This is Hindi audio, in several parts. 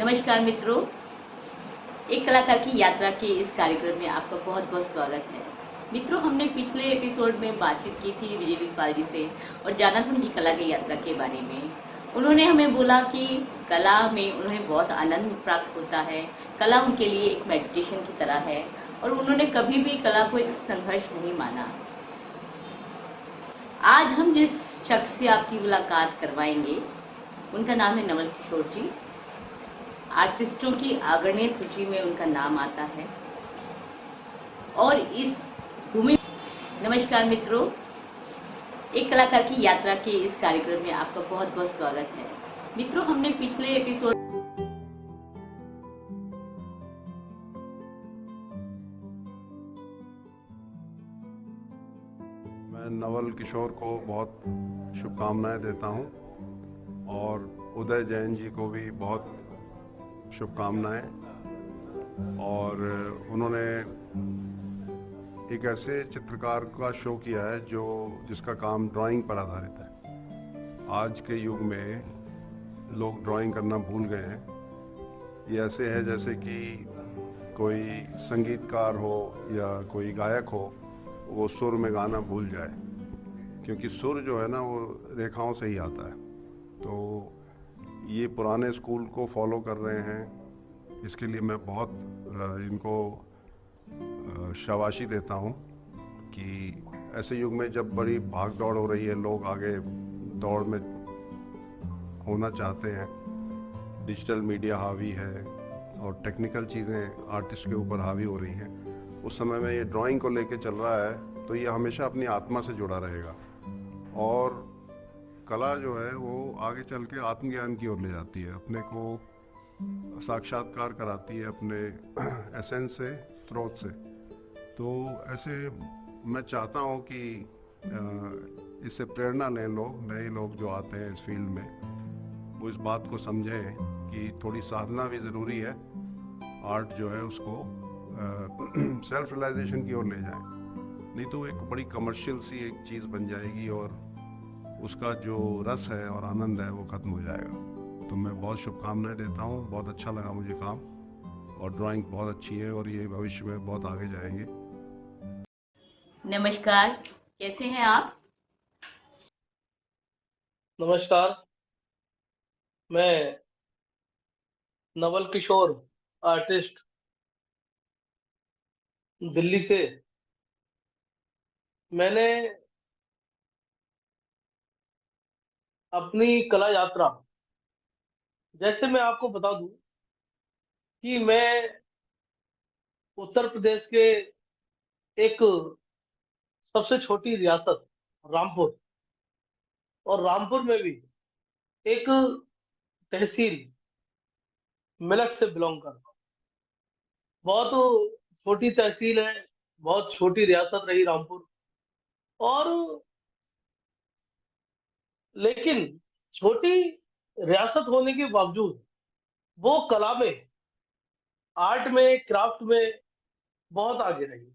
नमस्कार मित्रों, एक कलाकार की यात्रा के इस कार्यक्रम में आपका बहुत बहुत स्वागत है। मित्रों, हमने पिछले एपिसोड में बातचीत की थी विजय बिस्वाल जी से और जाना था उनकी कला की यात्रा के बारे में। उन्होंने हमें बोला कि कला में उन्हें बहुत आनंद प्राप्त होता है, कला उनके लिए एक मेडिटेशन की तरह है और उन्होंने कभी भी कला को एक संघर्ष नहीं माना। आज हम जिस शख्स से आपकी मुलाकात करवाएंगे उनका नाम है नवल किशोर जी। आर्टिस्टों की अग्रणी सूची में उनका नाम आता है और इस धूमि नमस्कार मित्रों, एक कलाकार की यात्रा के इस कार्यक्रम में आपका बहुत बहुत स्वागत है। मित्रों, हमने पिछले एपिसोड मैं नवल किशोर को बहुत शुभकामनाएं देता हूं और उदय जैन जी को भी बहुत शुभकामनाएं। और उन्होंने एक ऐसे चित्रकार का शो किया है जिसका काम ड्राइंग पर आधारित है। आज के युग में लोग ड्राइंग करना भूल गए हैं। ये ऐसे है जैसे कि कोई संगीतकार हो या कोई गायक हो, वो सुर में गाना भूल जाए, क्योंकि सुर जो है ना वो रेखाओं से ही आता है। तो ये पुराने स्कूल को फॉलो कर रहे हैं, इसके लिए मैं बहुत इनको शाबाशी देता हूँ कि ऐसे युग में जब बड़ी भाग दौड़ हो रही है, लोग आगे दौड़ में होना चाहते हैं, डिजिटल मीडिया हावी है और टेक्निकल चीज़ें आर्टिस्ट के ऊपर हावी हो रही हैं, उस समय में ये ड्राइंग को लेके चल रहा है, तो ये हमेशा अपनी आत्मा से जुड़ा रहेगा। और कला जो है वो आगे चल के आत्मज्ञान की ओर ले जाती है, अपने को साक्षात्कार कराती है अपने एसेंस से, स्रोत से। तो ऐसे मैं चाहता हूँ कि इससे प्रेरणा लें लोग, नए लोग जो आते हैं इस फील्ड में, वो इस बात को समझें कि थोड़ी साधना भी ज़रूरी है। आर्ट जो है उसको सेल्फ रियलाइजेशन की ओर ले जाएं, नहीं तो एक बड़ी कमर्शियल सी एक चीज़ बन जाएगी और उसका जो रस है और आनंद है वो खत्म हो जाएगा। तो मैं बहुत शुभकामनाएं देता हूँ, बहुत अच्छा लगा मुझे काम, और ड्राइंग बहुत अच्छी है और ये भविष्य में बहुत आगे जाएंगे। नमस्कार, कैसे हैं आप? नमस्कार, मैं नवल किशोर, आर्टिस्ट, दिल्ली से। मैंने अपनी कला यात्रा, जैसे मैं आपको बता दूं कि मैं उत्तर प्रदेश के एक सबसे छोटी रियासत रामपुर, और रामपुर में भी एक तहसील मेरठ से बिलोंग करता हूं। बहुत छोटी तहसील है, बहुत छोटी रियासत रही रामपुर। और लेकिन छोटी रियासत होने के बावजूद वो कला में, आर्ट में, क्राफ्ट में बहुत आगे रही।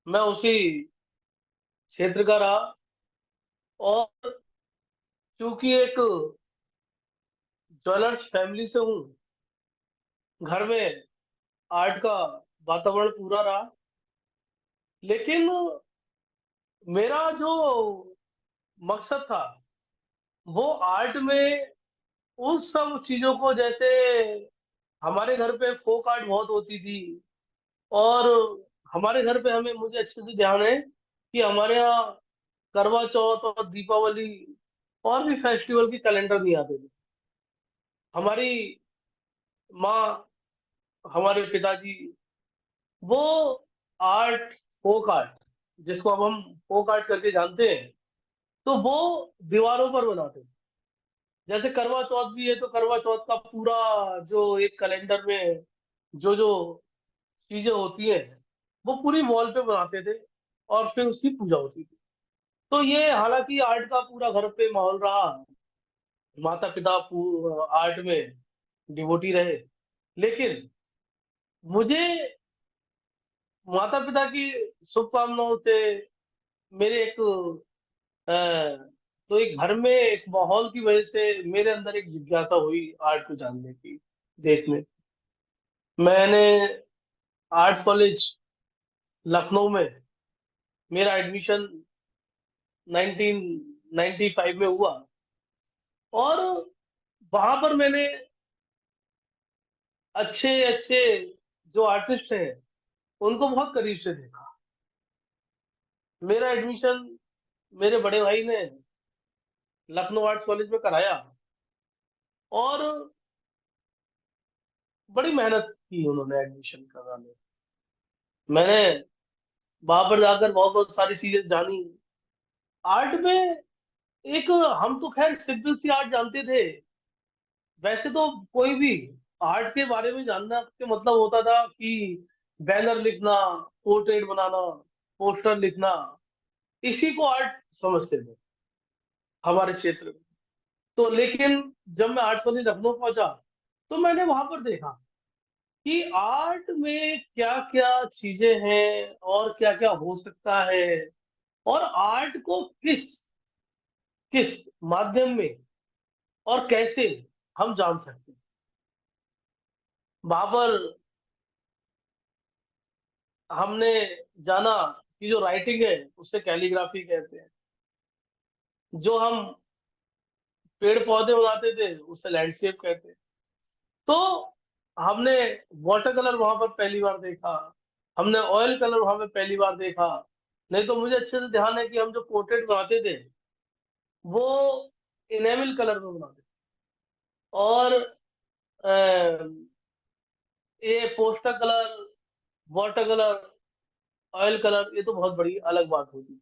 मैं उसी क्षेत्र का रहा, और चूंकि एक ज्वेलर्स फैमिली से हूँ, घर में आर्ट का वातावरण पूरा रहा। लेकिन मेरा जो मकसद था वो आर्ट में उन सब चीजों को, जैसे हमारे घर पे फोक आर्ट बहुत होती थी, और हमारे घर पे मुझे अच्छे से ध्यान है कि हमारे यहाँ करवा चौथ और दीपावली और भी फेस्टिवल की कैलेंडर नहीं आते थे। हमारी माँ, हमारे पिताजी, वो आर्ट, फोक आर्ट, जिसको अब हम फोक आर्ट करके जानते हैं, तो वो दीवारों पर बनाते थे। जैसे करवा चौथ भी है तो करवा चौथ का पूरा जो एक कैलेंडर में जो जो चीजें होती हैं वो पूरी वॉल पे बनाते थे, और फिर उसकी पूजा होती थी। तो ये हालांकि आर्ट का पूरा घर पे माहौल रहा, माता पिता आर्ट में डिवोटी रहे, लेकिन मुझे माता पिता की शुभकामनाओं से, मेरे एक तो एक घर में एक माहौल की वजह से मेरे अंदर एक जिज्ञासा हुई आर्ट को जानने की। देखने। मैंने आर्ट्स कॉलेज लखनऊ में मेरा एडमिशन 1995 में हुआ, और वहां पर मैंने अच्छे अच्छे जो आर्टिस्ट हैं उनको बहुत करीब से देखा। मेरा एडमिशन मेरे बड़े भाई ने लखनऊ आर्ट्स कॉलेज में कराया, और बड़ी मेहनत की उन्होंने एडमिशन कराने में। मैंने वहां पर जाकर बहुत बहुत सारी चीजें जानी। आर्ट में एक, हम तो खैर सिंपल सी आर्ट जानते थे। वैसे तो कोई भी आर्ट के बारे में जानना के मतलब होता था कि बैनर लिखना, पोर्ट्रेट बनाना, पोस्टर लिखना, इसी को आर्ट समझते थे हमारे क्षेत्र में। तो लेकिन जब मैं आर्ट्स कॉलेज लखनऊ पहुंचा, तो मैंने वहां पर देखा कि आर्ट में क्या क्या चीजें हैं और क्या क्या हो सकता है, और आर्ट को किस किस माध्यम में और कैसे हम जान सकते हैं। वहां पर हमने जाना कि जो राइटिंग है उसे कैलीग्राफी कहते हैं, जो हम पेड़ पौधे बनाते थे उसे लैंडस्केप कहते हैं। तो हमने वाटर कलर वहां पर पहली बार देखा, हमने ऑयल कलर वहां पर पहली बार देखा। नहीं तो मुझे अच्छे से ध्यान है कि हम जो पोर्ट्रेट बनाते थे वो इनेमल कलर में बनाते थे। और अ, ये poster colour, water colour, oil colour, ये तो बहुत बड़ी अलग बात होती।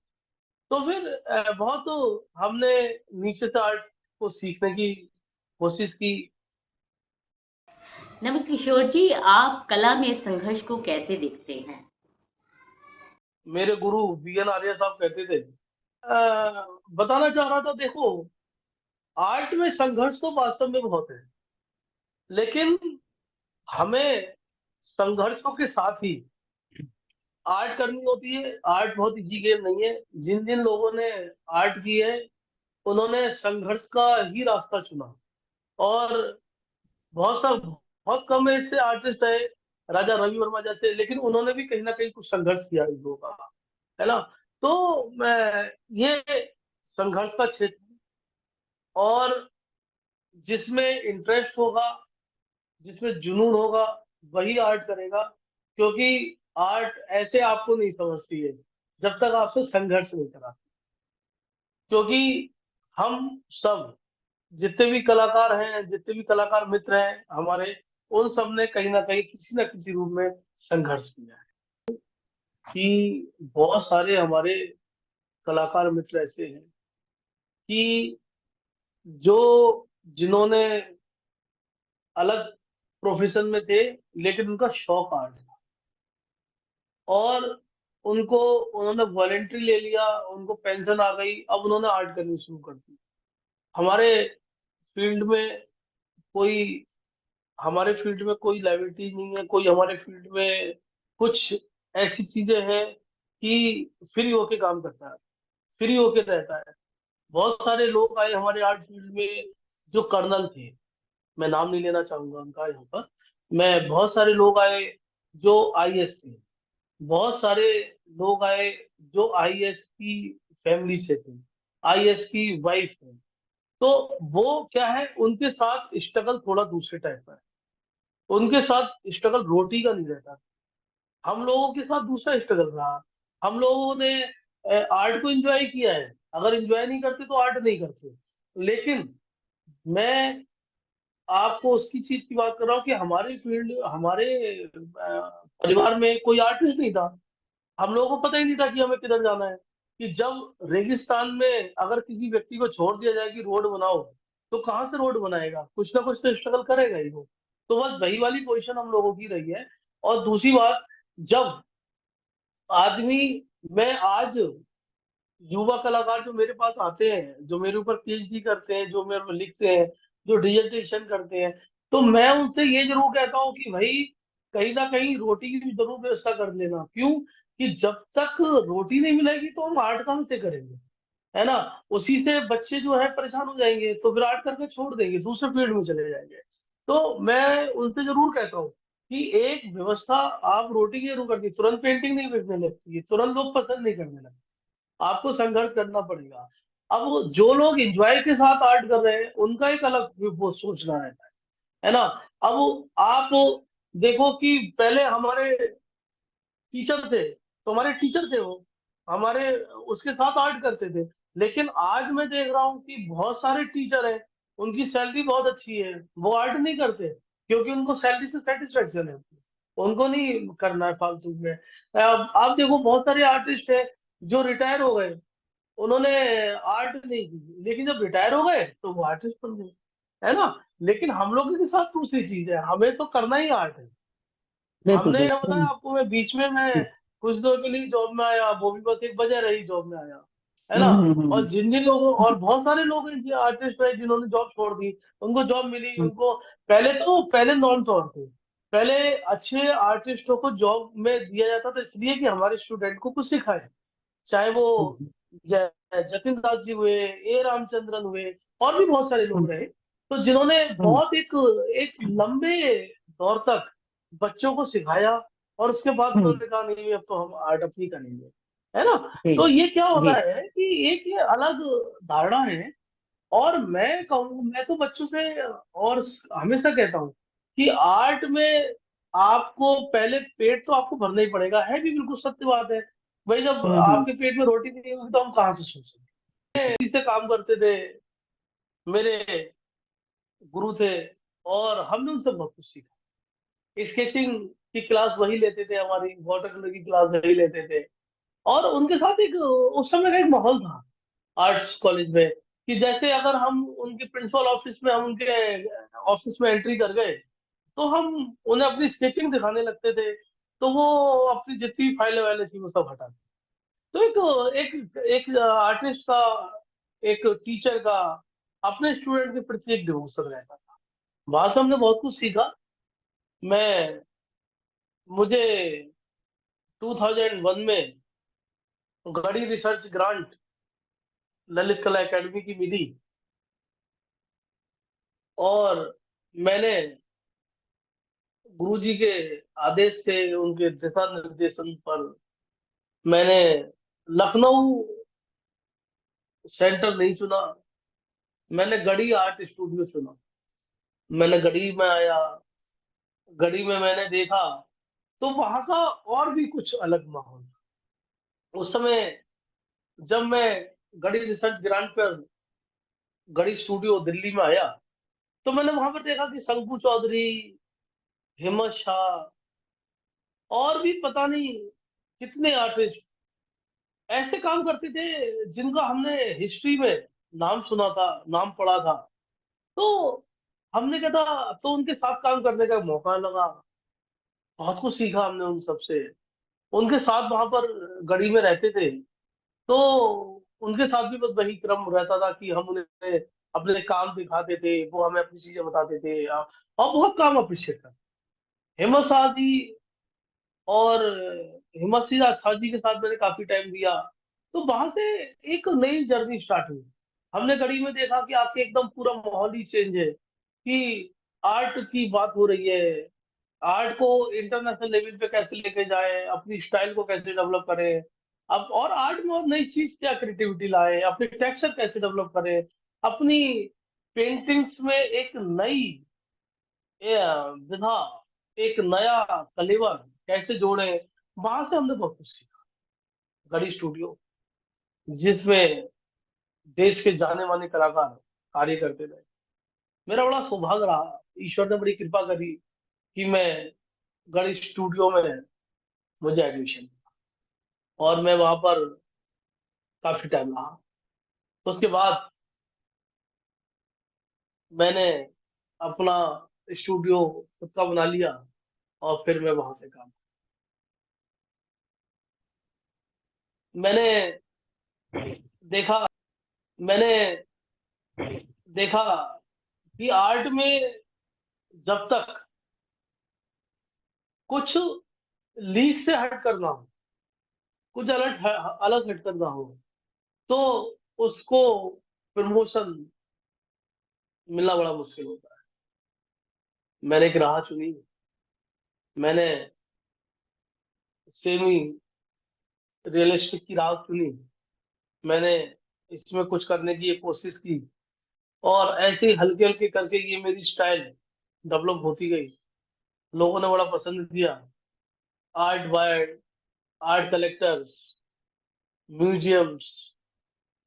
तो फिर बहुत हमने नीचे से आर्ट को सीखने की कोशिश की। नमित किशोर जी, आप कला में संघर्ष को कैसे देखते हैं? मेरे गुरु BN आर्य साहब कहते थे, बताना चाह रहा था, देखो आर्ट में संघर्ष तो वास्तव में बहुत है, लेकिन हमें संघर्षों के साथ ही आर्ट करनी होती है। आर्ट बहुत इजी गेम नहीं है। जिन जिन लोगों ने आर्ट की है उन्होंने संघर्ष का ही रास्ता चुना। और बहुत कम ऐसे आर्टिस्ट है, राजा रवि वर्मा जैसे, लेकिन उन्होंने भी कहीं ना कहीं कुछ संघर्ष किया इन लोगों का, है ना। तो मैं, ये संघर्ष का क्षेत्र है, और जिसमें इंटरेस्ट होगा, जिसमें जुनून होगा, वही आर्ट करेगा। क्योंकि आर्ट ऐसे आपको नहीं समझती है जब तक आपसे संघर्ष नहीं करा। क्योंकि हम सब जितने भी कलाकार हैं, जितने भी कलाकार मित्र हैं हमारे, उन सब ने कहीं ना किसी रूप में संघर्ष किया है। कि बहुत सारे हमारे कलाकार मित्र ऐसे हैं कि जो जिन्होंने अलग प्रोफेशन में थे, लेकिन उनका शौक आर्ट था, और उनको उन्होंने वॉलेंट्री ले लिया, उनको पेंशन आ गई, अब उन्होंने आर्ट करनी शुरू कर दी। हमारे फील्ड में कोई हमारे फील्ड में कोई लाइबिलिटी नहीं है, कोई हमारे फील्ड में कुछ ऐसी चीजें हैं कि फ्री होके काम करता है, फ्री होके रहता है। बहुत सारे लोग आए हमारे आर्ट फील्ड में जो कर्नल थे, मैं नाम नहीं लेना चाहूंगा उनका यहाँ पर। मैं बहुत सारे लोग आए जो IAS थे, बहुत सारे लोग आए जो IAS की फैमिली से थे, IAS की वाइफ है। तो वो क्या है, उनके साथ स्ट्रगल थोड़ा दूसरे टाइप का है। उनके साथ स्ट्रगल रोटी का नहीं रहता। हम लोगों के साथ दूसरा स्ट्रगल रहा। हम लोगों ने आर्ट को एंजॉय किया है। अगर एंजॉय नहीं करते तो आर्ट नहीं करते। लेकिन मैं आपको उसकी चीज की बात कर रहा हूँ कि हमारे फील्ड, हमारे परिवार में कोई आर्टिस्ट नहीं था। हम लोगों को पता ही नहीं था कि हमें किधर जाना है। कि जब रेगिस्तान में अगर किसी व्यक्ति को छोड़ दिया जाए कि रोड बनाओ, तो कहाँ से रोड बनाएगा? कुछ ना कुछ तो स्ट्रगल करेगा ही वो। तो बस वही वाली पोजीशन हम लोगों की रही है। और दूसरी बात, जब आदमी, मैं आज युवा कलाकार जो मेरे पास आते हैं, जो मेरे ऊपर PhD करते हैं, जो मेरे को लिखते हैं, जो डिजर्टेशन करते हैं, तो मैं उनसे ये जरूर कहता हूँ कि भाई कहीं ना कहीं रोटी की भी जरूर व्यवस्था कर लेना। क्यों? कि जब तक रोटी नहीं मिलेगी तो हम आर्ट कहाँ से करेंगे, है ना। उसी से बच्चे जो है परेशान हो जाएंगे, तो फिर आर्ट करके छोड़ देंगे, दूसरे फील्ड में चले जाएंगे। तो मैं उनसे जरूर कहता हूँ कि एक व्यवस्था आप रोटी की जरूर करती, तुरंत पेंटिंग नहीं बिकने लगती है, तुरंत लोग पसंद नहीं करने लगते, आपको संघर्ष करना पड़ेगा। अब वो जो लोग एंजॉय के साथ आर्ट कर रहे हैं उनका एक अलग वो सोचना है ना। अब आप देखो कि पहले हमारे टीचर थे, तो हमारे टीचर थे वो, हमारे उसके साथ आर्ट करते थे। लेकिन आज मैं देख रहा हूँ कि बहुत सारे टीचर हैं, उनकी सैलरी बहुत अच्छी है, वो आर्ट नहीं करते क्योंकि उनको सैलरी से सेटिस्फेक्शन है, उनको नहीं करना है फालतू में। अब आप देखो बहुत सारे आर्टिस्ट हैं जो रिटायर हो गए, उन्होंने आर्ट नहीं की, लेकिन जब रिटायर हो गए तो वो आर्टिस्ट बन गए, है ना। लेकिन हम लोगों के साथ दूसरी चीज है, हमें तो करना ही आर्ट है। बिल्कुल हमने क्या बताया बिल्कुल। आपको, मैं बीच में मैं कुछ दिनों के लिए जॉब में आया, वो भी बस एक वजह रही जॉब में आया, है ना। और जिन जिन लोगों, और बहुत सारे लोग हैं जो आर्टिस्ट हैं जिन्होंने जॉब छोड़ दी, उनको जॉब मिली, हम्म, उनको पहले नॉर्म तौर पे पहले अच्छे आर्टिस्टों को जॉब में दिया जाता था इसलिए कि हमारे स्टूडेंट को कुछ सिखाए, चाहे वो हम्म, जतिन दास जी हुए, ए रामचंद्रन हुए, और भी बहुत सारे हम्म, लोग रहे, तो जिन्होंने हम्म, बहुत एक एक लंबे दौर तक बच्चों को सिखाया, और उसके बाद हम्म, उन्होंने कहा नहीं अब तो हम आर्ट अपनी करेंगे, है ना। जी तो ये क्या होता जी। है कि एक ये अलग धारणा है। और मैं कहूँ, मैं तो बच्चों से और हमेशा कहता हूँ कि आर्ट में आपको पहले पेट तो आपको भरना ही पड़ेगा, है भी बिल्कुल सत्य बात है। भाई जब हम्म, आपके पेट में रोटी नहीं होगी तो हम कहाँ से सोचेंगे। इसी से काम करते थे, मेरे गुरु थे, और हमने उनसे बहुत कुछ सीखा। स्केचिंग की क्लास वही लेते थे, हमारी वाटर कलर की क्लास वही लेते थे। और उनके साथ एक उस समय का एक माहौल था आर्ट्स कॉलेज में, कि जैसे अगर हम उनके प्रिंसिपल ऑफिस में, हम उनके ऑफिस में एंट्री कर गए, तो हम उन्हें अपनी स्केचिंग दिखाने लगते थे, तो वो अपनी जितनी फाइलें वाइलें थी वो सब हटा देते। तो एक एक एक आर्टिस्ट का, एक टीचर का अपने स्टूडेंट के प्रति एक डिवोशन रहता था। वहां से हमने बहुत कुछ सीखा। मैं मुझे 2001 में गढ़ी रिसर्च ग्रांट ललित कला एकेडमी की मिली, और मैंने गुरुजी के आदेश से, उनके दिशा निर्देशन पर, मैंने लखनऊ सेंटर नहीं चुना, मैंने गढ़ी आर्ट स्टूडियो चुना। मैंने गढ़ी में आया, गढ़ी में मैंने देखा, तो वहां का और भी कुछ अलग माहौल था उस समय। जब मैं गढ़ी रिसर्च ग्रांट पर गढ़ी स्टूडियो दिल्ली में आया, तो मैंने वहां पर देखा कि शंकु चौधरी, हिम्मत शाह, और भी पता नहीं कितने आर्टिस्ट ऐसे काम करते थे जिनका हमने हिस्ट्री में नाम सुना था, नाम पढ़ा था। तो हमने क्या था, तो उनके साथ काम करने का मौका लगा, बहुत कुछ सीखा हमने उन सबसे। उनके साथ वहां पर गढ़ी में रहते थे, तो उनके साथ भी बस वही क्रम रहता था कि हम उन्हें अपने काम दिखाते थे, वो हमें अपनी चीजें बताते थे, और बहुत काम अप्रिशिएट करते। हेमंत शाह जी, और हिम्मत सिंह शाह जी के साथ मैंने काफी टाइम दिया। तो वहां से एक नई जर्नी स्टार्ट हुई। हमने गढ़ी में देखा कि आपके एकदम पूरा माहौल ही चेंज है, कि आर्ट की बात हो रही है, आर्ट को इंटरनेशनल लेवल पे कैसे लेके जाए, अपनी स्टाइल को कैसे डेवलप करें। अब और आर्ट में और नई चीज क्या क्रिएटिविटी लाए, अपने टेक्सचर कैसे डेवलप करें, अपनी पेंटिंग्स में एक नई विधा, एक नया कलेवर कैसे जोड़े। वहां से हमने बहुत कुछ सीखा। गढ़ी स्टूडियो, जिसमें देश के जाने माने कलाकार कार्य करते थे, मेरा बड़ा सौभाग्य रहा, ईश्वर ने बड़ी कृपा करी कि मैं गढ़ी स्टूडियो में मुझे एडमिशन, और मैं वहां पर काफी टाइम रहा। उसके बाद मैंने अपना स्टूडियो खुद का बना लिया, और फिर मैं वहां से काम, मैंने देखा मैंने देखा कि आर्ट में जब तक कुछ लीक से हट करना हो, कुछ अलग अलग हट करना हो, तो उसको प्रमोशन मिलना बड़ा मुश्किल होता है। मैंने एक राह चुनी। मैंने सेमी रियलिस्टिक की राह चुनी। मैंने इसमें कुछ करने की ये कोशिश की, और ऐसे ही हल्के हल्के करके ये मेरी स्टाइल डेवलप होती गई। लोगों ने बड़ा पसंद किया। Art by art collectors, museums,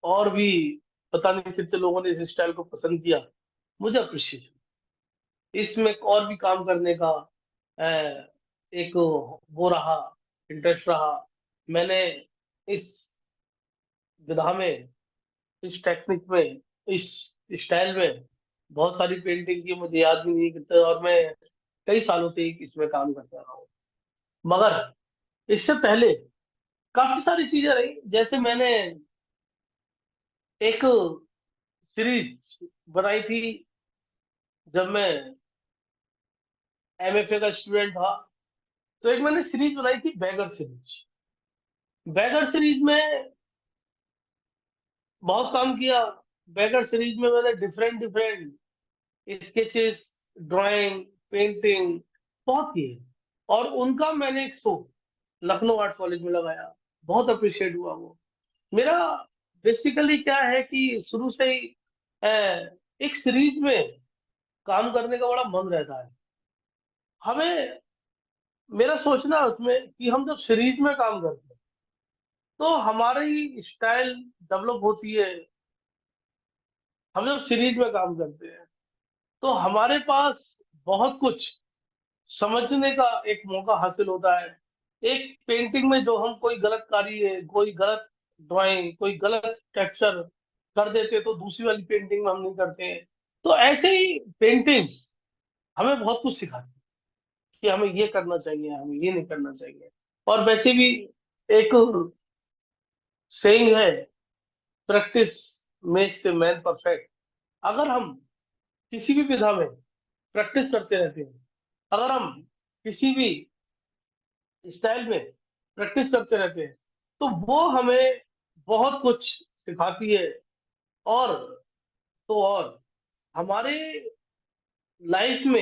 और भी पता नहीं कितने लोगों ने इस स्टाइल को पसंद किया। मुझे अप्रिशिएट, इसमें और भी काम करने का एक वो रहा, इंटरेस्ट रहा। मैंने इस विधा में, इस टेक्निक में, इस स्टाइल में बहुत सारी पेंटिंग की, मुझे याद भी नहीं कितने, और मैं कई सालों से इसमें काम करता रहा हूँ। मगर इससे पहले काफी सारी चीजें रही। जैसे मैंने एक सीरीज बनाई थी जब मैं एमएफए का स्टूडेंट था। तो एक मैंने सीरीज बनाई थी, बैगर सीरीज। बैगर सीरीज में बहुत काम किया। बैगर सीरीज में मैंने different different sketches, drawing, painting बहुत किए, और उनका मैंने एक शो लखनऊ आर्ट कॉलेज में लगाया। बहुत अप्रिशिएट हुआ वो। मेरा बेसिकली क्या है कि शुरू से ही अ, एक सीरीज में काम करने का बड़ा मन रहता है हमें। मेरा सोचना है उसमें कि हम जब सीरीज में काम करते हैं तो हमारी स्टाइल डेवलप होती है। हम जब सीरीज में काम करते हैं तो हमारे पास बहुत कुछ समझने का एक मौका हासिल होता है। एक पेंटिंग में जो हम कोई गलत कार्य, कोई गलत ड्राइंग, कोई गलत टेक्सचर कर देते तो दूसरी वाली पेंटिंग में हम नहीं करते हैं। तो ऐसे ही पेंटिंग्स हमें बहुत कुछ सिखाती है कि हमें ये करना चाहिए, हमें ये नहीं करना चाहिए। और वैसे भी एक सेइंग है, practice makes the man perfect. अगर हम किसी भी विधा में प्रैक्टिस करते रहते हैं, अगर हम किसी भी स्टाइल में प्रैक्टिस करते रहते हैं, तो वो हमें बहुत कुछ सिखाती है। और तो और हमारे लाइफ में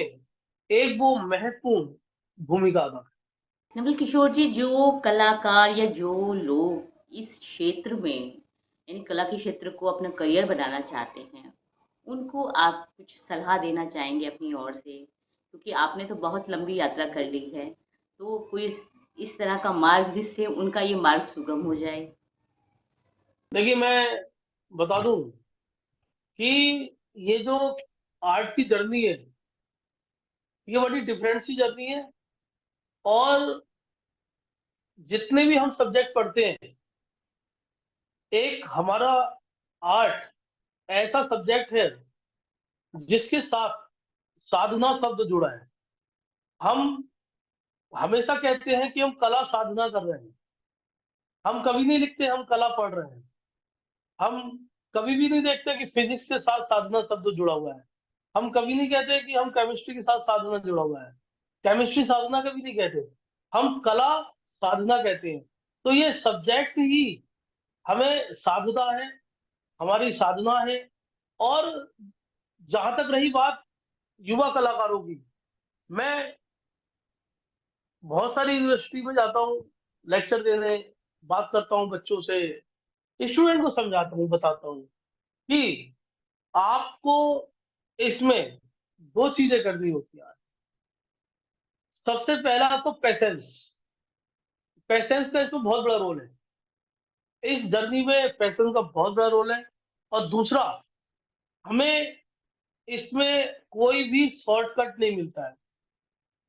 एक वो महत्वपूर्ण भूमिका अदा करती नवल किशोर जी, जो कलाकार या जो लोग इस क्षेत्र में यानी कला के क्षेत्र को अपना करियर बनाना चाहते हैं, उनको आप कुछ सलाह देना चाहेंगे अपनी ओर से? क्योंकि आपने तो बहुत लंबी यात्रा कर ली है, तो कोई इस तरह का मार्ग जिससे उनका ये मार्ग सुगम हो जाए। है। देखिए, मैं बता दूं कि ये जो आर्ट की जर्नी है, ये बड़ी डिफरेंट सी जर्नी है। और जितने भी हम सब्जेक्ट पढ़ते हैं, एक हमारा आर्ट ऐसा सब्जेक्ट है जिसके साथ साधना शब्द जुड़ा है। हम हमेशा कहते हैं कि हम कला साधना कर रहे हैं। हम कभी नहीं लिखते हम कला पढ़ रहे हैं। हम कभी भी नहीं देखते कि फिजिक्स के साथ साधना शब्द जुड़ा हुआ है। हम कभी नहीं कहते कि हम केमिस्ट्री के साथ साधना जुड़ा हुआ है। केमिस्ट्री साधना कभी नहीं कहते। हम कला साधना कहते हैं। तो ये सब्जेक्ट ही हमें साधना है, हमारी साधना है। और जहां तक रही बात युवा कलाकारों की, मैं बहुत सारी यूनिवर्सिटी में जाता हूँ लेक्चर देने, बात करता हूँ बच्चों से, स्टूडेंट को समझाता हूँ, बताता हूँ कि आपको इसमें दो चीजें करनी होती है। सबसे पहला तो पेशेंस। पेशेंस का इसमें बहुत बड़ा रोल है। इस जर्नी में पेशेंस का बहुत बड़ा रोल है। और दूसरा, हमें इसमें कोई भी शॉर्टकट नहीं मिलता है।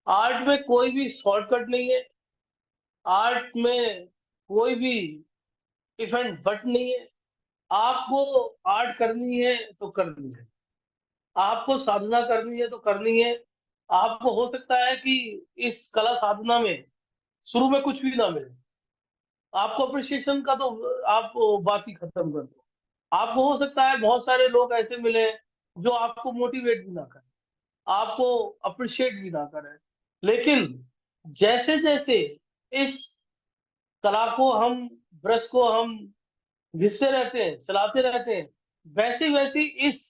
आर्ट में कोई भी शॉर्टकट नहीं है। आर्ट में कोई भी इफ बट नहीं है। आपको आर्ट करनी है तो करनी है, आपको साधना करनी है तो करनी है। आपको हो सकता है कि इस कला साधना में शुरू में कुछ भी ना मिले, आपको अप्रिशिएशन का तो आप बात ही खत्म कर दो। आपको हो सकता है बहुत सारे लोग ऐसे मिले जो आपको मोटिवेट भी ना करें, आपको अप्रिशिएट भी ना करें। लेकिन जैसे जैसे इस कला को हम, ब्रश को हम घिसते रहते हैं, चलाते रहते हैं, वैसे वैसे इस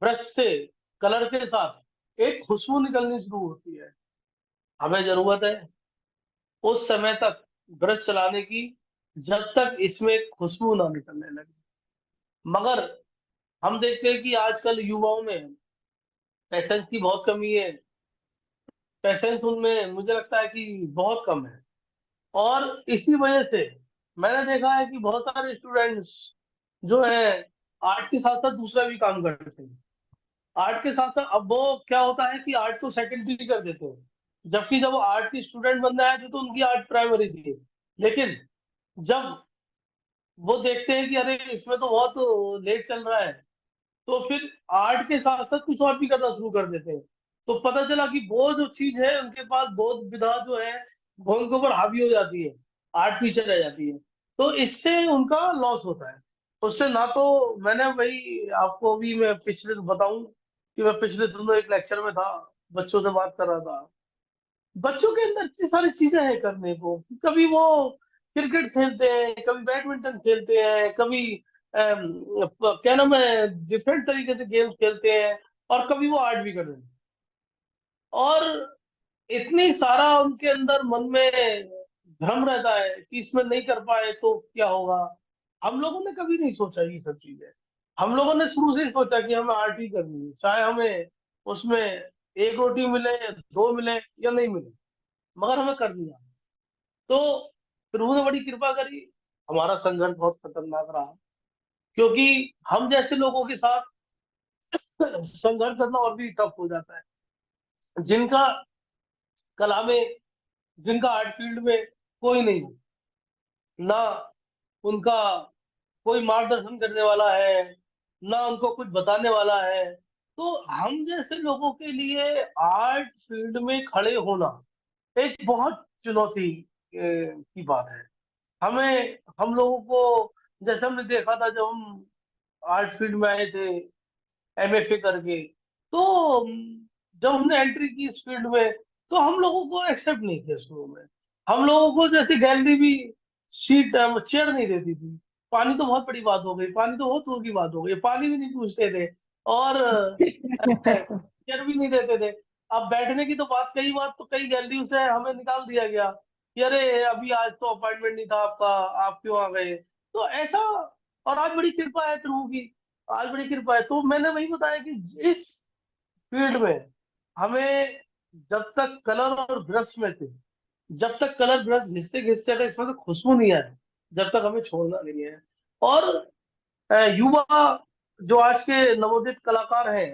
ब्रश से, कलर के साथ एक खुशबू निकलनी शुरू होती है। हमें जरूरत है उस समय तक ब्रश चलाने की जब तक इसमें खुशबू ना निकलने लगे। मगर हम देखते हैं कि आजकल युवाओं में पेशेंस की बहुत कमी है। पेशेंस उनमें मुझे लगता है कि बहुत कम है। और इसी वजह से मैंने देखा है कि बहुत सारे स्टूडेंट्स जो है आर्ट के साथ साथ दूसरा भी काम करते हैं। आर्ट के साथ साथ अब वो क्या होता है कि आर्ट को सेकेंडरी कर देते हैं, जबकि जब वो आर्ट की स्टूडेंट बनने आए थे तो उनकी आर्ट प्राइमरी थी। लेकिन जब वो देखते हैं कि अरे इसमें तो बहुत लेट चल रहा है, तो फिर आर्ट के साथ साथ कुछ और भी करना शुरू कर देते हैं। तो पता चला कि वो जो चीज है उनके पास बहुत विधा जो है वो उनके ऊपर हावी हो जाती है, आर्ट पीछे रह जाती है। तो इससे उनका लॉस होता है। उससे ना तो मैंने वही आपको भी मैं पिछले बताऊं कि मैं पिछले दिनों एक लेक्चर में था, बच्चों से बात कर रहा था। बच्चों के अंदर इतनी सारी चीजें हैं करने को। कभी वो क्रिकेट खेलते हैं, कभी बैडमिंटन खेलते हैं, कभी क्या नाम है डिफरेंट तरीके से गेम्स खेलते हैं, और कभी वो आर्ट भी कर रहे हैं। और इतनी सारा उनके अंदर मन में भ्रम रहता है कि इसमें नहीं कर पाए तो क्या होगा। हम लोगों ने कभी नहीं सोचा ये सब चीजें। हम लोगों ने शुरू से ही सोचा कि हमें आर्ट ही करनी है, चाहे हमें उसमें एक रोटी मिले, दो मिले या नहीं मिले, मगर हमें कर दिया। तो प्रभु ने बड़ी कृपा करी। हमारा संघर्ष बहुत खतरनाक रहा, क्योंकि हम जैसे लोगों के साथ संघर्ष करना और भी टफ हो जाता है, जिनका कला में, जिनका आर्ट फील्ड में कोई नहीं हो, ना उनका कोई मार्गदर्शन करने वाला है, ना उनको कुछ बताने वाला है। तो हम जैसे लोगों के लिए आर्ट फील्ड में खड़े होना एक बहुत चुनौती की बात है। हम लोगों को, जैसे हमने देखा था जब हम आर्ट फील्ड में आए थे एमएफए करके, तो जब हमने एंट्री की इस फील्ड में, तो हम लोगों को एक्सेप्ट नहीं किया शुरू में। हम लोगों को जैसे गैलरी भी सीट चेयर नहीं देती थी। पानी तो बहुत बड़ी बात हो गई, पानी तो बहुत दूर की बात हो गई, पानी भी नहीं पूछते थे। और चेयर भी नहीं देते थे। अब बैठने की तो बात, कई बार तो कई गैलरियों से हमें निकाल दिया गया कि अरे अभी आज तो अपॉइंटमेंट नहीं था आपका, आप क्यों आ गए। तो ऐसा। और आज बड़ी कृपा है प्रभु की, आज बड़ी कृपा है। तो मैंने वही बताया कि इस फील्ड में हमें जब तक कलर और ब्रश में से, जब तक कलर ब्रश घिसते घिसते अगर इसमें से खुशबू नहीं आए, जब तक हमें छोड़ना नहीं है। और युवा जो आज के नवोदित कलाकार हैं,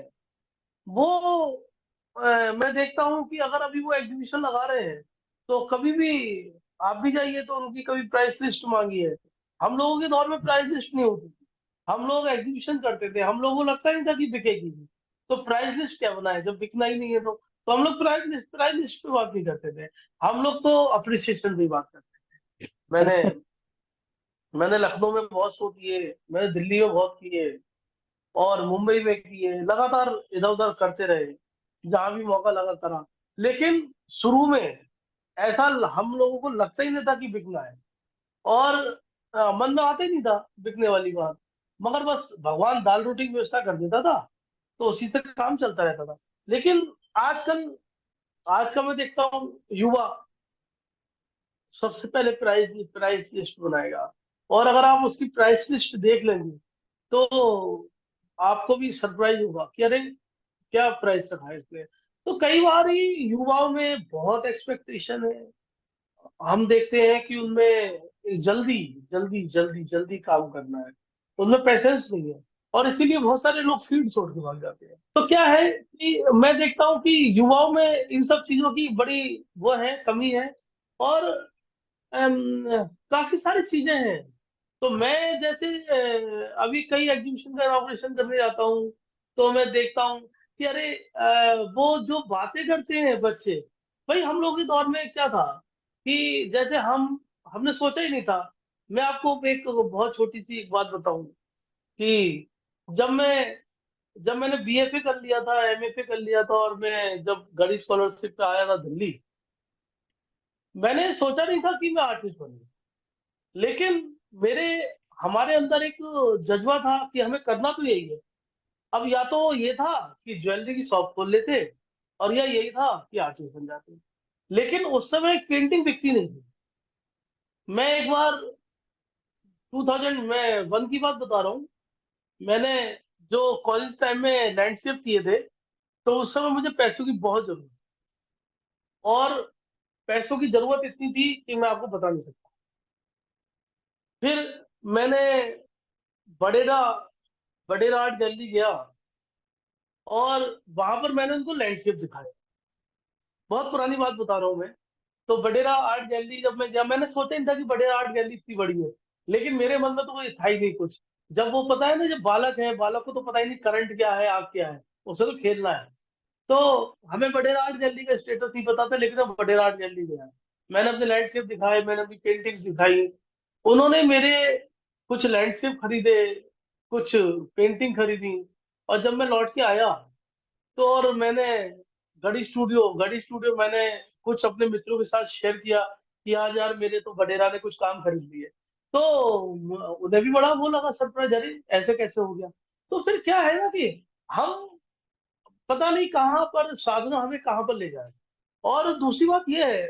वो मैं देखता हूँ कि अगर अभी वो एग्जीबिशन लगा रहे हैं, तो कभी भी आप भी जाइए तो उनकी कभी प्राइस लिस्ट मांगिए। हम लोगों के दौर में प्राइस लिस्ट नहीं होती थी। हम लोग एग्जीबिशन करते थे, हम लोगों को लगता नहीं था कि बिकेगी भी। तो प्राइस लिस्ट क्या बनाए जब बिकना ही नहीं है। तो हम लोग प्राइस लिस्ट पे बात नहीं करते थे। हम लोग तो अप्रिसिएशन पे बात करते थे। मैंने लखनऊ में बहुत शो किए, मैंने दिल्ली में बहुत किए, और मुंबई में किए, लगातार इधर उधर करते रहे, जहां भी मौका लगा करा। लेकिन शुरू में ऐसा हम लोगों को लगता ही नहीं था कि बिकना है। और मन में आता ही नहीं था बिकने वाली बात। मगर बस भगवान दाल रोटी की व्यवस्था कर देता था, तो उसी से काम चलता रहता था। लेकिन आजकल, आज का मैं देखता हूँ युवा सबसे पहले प्राइस लिस्ट बनाएगा। और अगर आप उसकी प्राइस लिस्ट देख लेंगे तो आपको भी सरप्राइज होगा कि अरे क्या प्राइस रखा है इसने। तो कई बार ही युवाओं में बहुत एक्सपेक्टेशन है। हम देखते हैं कि उनमें जल्दी जल्दी जल्दी जल्दी काम करना है, उनमें पेशेंस नहीं है। और इसीलिए बहुत सारे लोग फील्ड छोड़ के भाग जाते हैं। तो क्या है कि मैं देखता हूँ कि युवाओं में इन सब चीजों की बड़ी वो है, कमी है। और काफी सारी चीजें हैं। तो मैं जैसे अभी कई एग्जीबिशन का इनॉग्रेशन करने जाता हूँ, तो मैं देखता हूँ कि अरे वो जो बातें करते हैं बच्चे, भाई हम लोग के दौर में क्या था कि जैसे हमने सोचा ही नहीं था। मैं आपको एक बहुत छोटी सी एक बात बताऊं कि जब मैं जब मैंने बीएफए कर लिया था, एमएफए कर लिया था, और मैं जब गढ़ी स्कॉलरशिप पे आया था दिल्ली, मैंने सोचा नहीं था कि मैं आर्टिस्ट बनूं। लेकिन मेरे हमारे अंदर एक जज्बा था कि हमें करना तो यही है। अब या तो ये था कि ज्वेलरी की शॉप खोल लेते, और यही था कि आर्टिस्ट बन जाते। लेकिन उस समय पेंटिंग बिकती नहीं थी। मैं एक बार 2001 की बात बता रहा हूँ। मैंने जो कॉलेज टाइम में लैंडस्केप किए थे, तो उस समय मुझे पैसों की बहुत जरूरत थी, और पैसों की जरूरत इतनी थी कि मैं आपको बता नहीं सकता। फिर मैंने बड़ेरा बड़ेरा आर्ट गैलरी गया, और वहां पर मैंने उनको लैंडस्केप दिखाया। बहुत पुरानी बात बता रहा हूँ मैं। तो बडेरा आर्ट गैलरी जब मैं गया, मैंने सोचा नहीं था कि बडेरा आर्ट गैलरी इतनी बड़ी है। लेकिन मेरे मन में तो वो था ही नहीं कुछ। जब वो पता है ना, जब बालक है, बालक को तो पता ही नहीं करंट क्या है, आग क्या है, उसे तो खेलना है। तो हमें बडेरा आर्ट गैलरी का स्टेटस नहीं पता था, लेकिन अब बडेरा आर्ट गैलरी गया, मैंने अपने लैंडस्केप दिखाए, मैंने अपनी पेंटिंग्स दिखाई। उन्होंने मेरे कुछ लैंडस्केप खरीदे, कुछ पेंटिंग खरीदी। और जब मैं लौट के आया, तो और मैंने गढ़ी स्टूडियो मैंने कुछ अपने मित्रों के साथ शेयर किया कि आज यार मेरे तो बडेरा ने कुछ काम खरीद लिए। तो उन्हें भी बड़ा वो लगा, सरप्राइज, अरे ऐसे कैसे हो गया। तो फिर क्या है ना कि हम पता नहीं कहाँ पर साधना हमें कहाँ पर ले जाए। और दूसरी बात यह है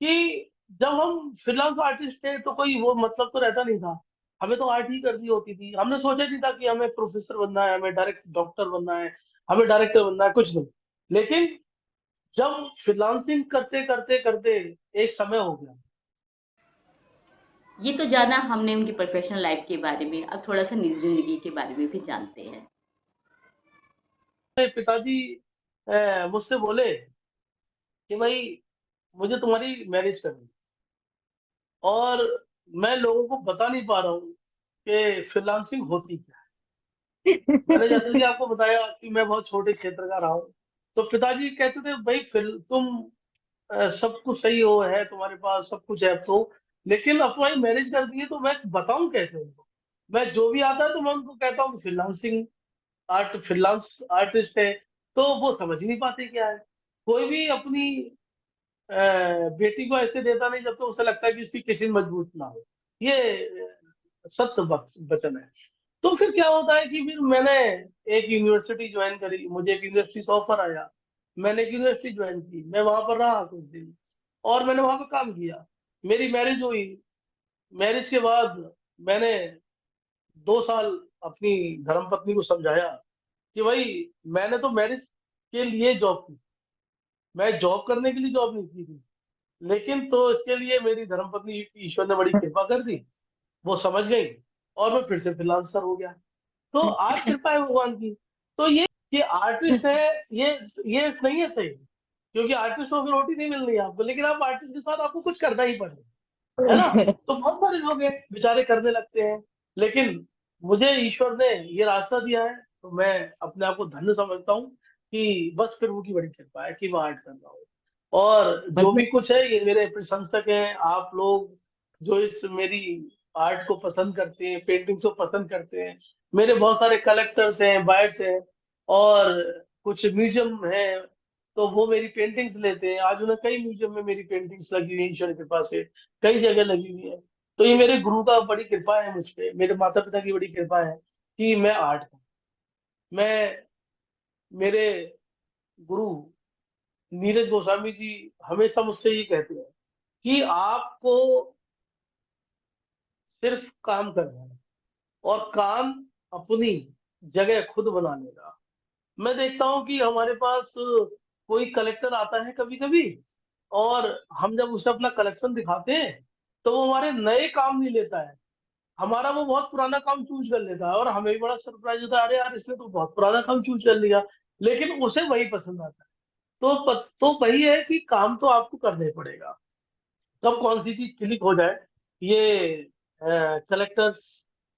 कि जब हम फ्रीलांस आर्टिस्ट थे तो कोई वो मतलब तो रहता नहीं था। हमें तो आर्ट ही करनी होती थी। हमने सोचा नहीं था कि हमें प्रोफेसर बनना है, हमें डायरेक्ट डॉक्टर बनना है, हमें डायरेक्टर बनना है, कुछ नहीं। लेकिन जब फ्रीलांसिंग करते करते करते एक समय हो गया। ये तो जाना हमने उनकी प्रोफेशनल लाइफ के बारे में, अब थोड़ा सा निजी जिंदगी के बारे में भी जानते हैं। मेरे पिताजी मुझसे बोले कि भाई मुझे तुम्हारी मैरिज करनी है। और मैं लोगों को बता नहीं पा रहा हूँ कि फ्रीलांसिंग होती क्या है। मैंने जैसे कि आपको बताया कि मैं बहुत छोटे क्षेत्र का रहा हूँ। तो पिताजी कहते थे भाई फिर तुम सब कुछ सही हो है, तुम्हारे पास सब कुछ है तो, लेकिन अब तुम्हारी मैरिज कर दी है तो मैं बताऊं कैसे उनको। मैं जो भी आता है तो मैं उनको कहता हूँ फ्रीलांस आर्टिस्ट है। तो वो समझ ही नहीं पाते क्या है। कोई भी अपनी अ, बेटी को ऐसे देता नहीं जब तो उसे लगता है कि इसकी किस्मत मजबूत ना हो। ये सत्य वचन है। तो फिर क्या होता है कि फिर मैंने एक यूनिवर्सिटी ज्वाइन करी, मुझे एक यूनिवर्सिटी से ऑफर आया। मैंने एक यूनिवर्सिटी ज्वाइन की, मैं वहां पर रहा कुछ दिन, और मैंने वहां पर काम किया। मेरी मैरिज हुई। मैरिज के बाद मैंने 2 साल अपनी धर्मपत्नी को समझाया कि भाई मैंने तो मैरिज के लिए जॉब की, मैं जॉब करने के लिए जॉब नहीं की थी। लेकिन तो इसके लिए मेरी धर्मपत्नी, ईश्वर ने बड़ी कृपा कर दी, वो समझ गई, और मैं फिर से फ्रीलांसर हो गया। तो आज कृपा है भगवान की। तो ये आर्टिस्ट है, ये नहीं है सही, क्योंकि आर्टिस्ट होकर रोटी नहीं मिल रही है आपको, लेकिन आप आर्टिस्ट के साथ आपको कुछ करना ही पड़ेगा, है ना। तो बहुत सारे लोग हैं बेचारे करने लगते हैं। लेकिन मुझे ईश्वर ने ये रास्ता दिया है, तो मैं अपने आप को धन्य समझता हूँ कि बस प्रभु की बड़ी कृपा है कि मैं आर्ट कर रहा हूँ। और जो भी कुछ है, ये मेरे प्रशंसक हैं आप लोग, जो इस मेरी आर्ट को पसंद करते हैं, पेंटिंग्स को पसंद करते हैं। मेरे बहुत सारे कलेक्टर्स हैं, बायर्स हैं, और कुछ म्यूजियम है, तो वो मेरी पेंटिंग्स लेते हैं। आज उन्हें कई म्यूजियम में मेरी पेंटिंग्स लगी हुई हैं ईश्वर की कृपा से, कई जगह लगी हुई है। तो ये मेरे गुरु का बड़ी कृपा है मुझ पे, मेरे माता पिता की बड़ी कृपा है कि मैं आर्ट का, मैं मेरे गुरु नीरज गोस्वामी जी हमेशा मुझसे ये कहते हैं कि आपको सिर्फ काम करना है, और काम अपनी जगह खुद बना लेगा। मैं देखता हूँ कि हमारे पास कोई कलेक्टर आता है कभी कभी, और हम जब उसे अपना कलेक्शन दिखाते हैं, तो वो हमारे नए काम नहीं लेता है, हमारा वो बहुत पुराना काम चूज कर लेता है। और हमें भी बड़ा सरप्राइज होता है, अरे यार इसने तो बहुत पुराना काम चूज कर लिया, लेकिन उसे वही पसंद आता है। तो वही है कि काम तो आपको करना ही पड़ेगा। कब कौन सी चीज क्लिक हो जाए, ये कलेक्टर्स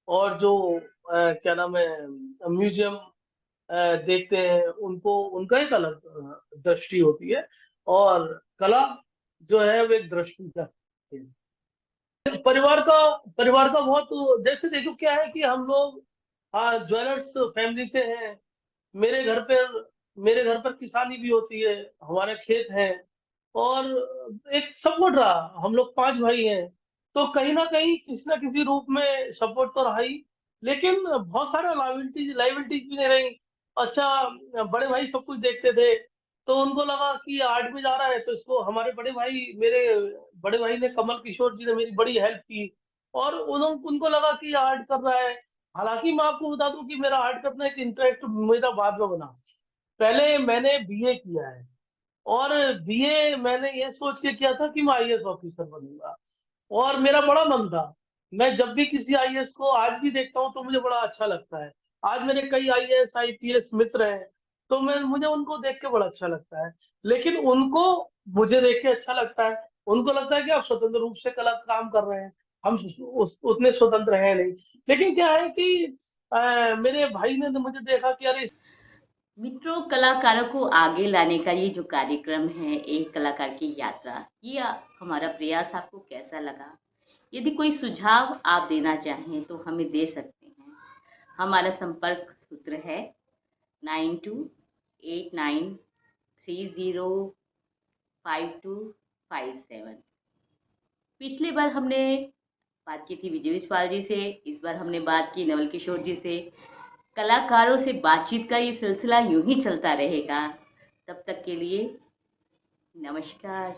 और जो क्या नाम है, म्यूजियम देखते हैं, उनको उनका एक अलग दृष्टि होती है। और कला जो है वो एक दृष्टि का है। परिवार का परिवार का बहुत, जैसे देखो क्या है कि हम लोग ज्वेलर्स फैमिली से हैं। मेरे घर पर मेरे घर पर किसानी भी होती है, हमारे खेत हैं, और एक सपोर्ट रहा। हम लोग 5 भाई हैं, तो कहीं ना किसी रूप में सपोर्ट तो रहा ही। लेकिन बहुत सारे लाइबिलिटीज लाइबिलिटीज भी नहीं रही। अच्छा, बड़े भाई सब कुछ देखते थे, तो उनको लगा कि आर्ट में जा रहा है तो इसको हमारे मेरे बड़े भाई ने, कमल किशोर जी ने मेरी बड़ी हेल्प की, और उनको लगा कि आर्ट कर रहा है। हालांकि मैं आपको बता दूं कि मेरा आर्ट करना एक इंटरेस्ट मेरा बाद में बना। पहले मैंने बीए किया है, और बीए मैंने ये सोच के किया था कि मैं आईएएस ऑफिसर बनूंगा, और मेरा बड़ा मन था। मैं जब भी किसी आईएएस को आज भी देखता हूँ तो मुझे बड़ा अच्छा लगता है। आज मेरे कई आईएएस आईपीएस मित्र हैं, तो मुझे उनको देख के बड़ा अच्छा लगता है। लेकिन उनको मुझे देख के अच्छा लगता है, उनको लगता है कि आप स्वतंत्र रूप से कला काम कर रहे हैं, हम उतने स्वतंत्र हैं नहीं। लेकिन क्या है कि मेरे भाई ने तो मुझे देखा कि अरे, मित्रों, कलाकारों को आगे लाने का ये जो कार्यक्रम है, एक कलाकार की यात्रा, ये हमारा प्रयास आपको कैसा लगा? यदि कोई सुझाव आप देना चाहें तो हमें दे सकते हैं। हमारा संपर्क सूत्र है 9289305257। पिछली बार हमने बात की थी विजय विश्वाल जी से, इस बार हमने बात की नवल किशोर जी से। कलाकारों से बातचीत का ये सिलसिला यूं ही चलता रहेगा। तब तक के लिए नमस्कार।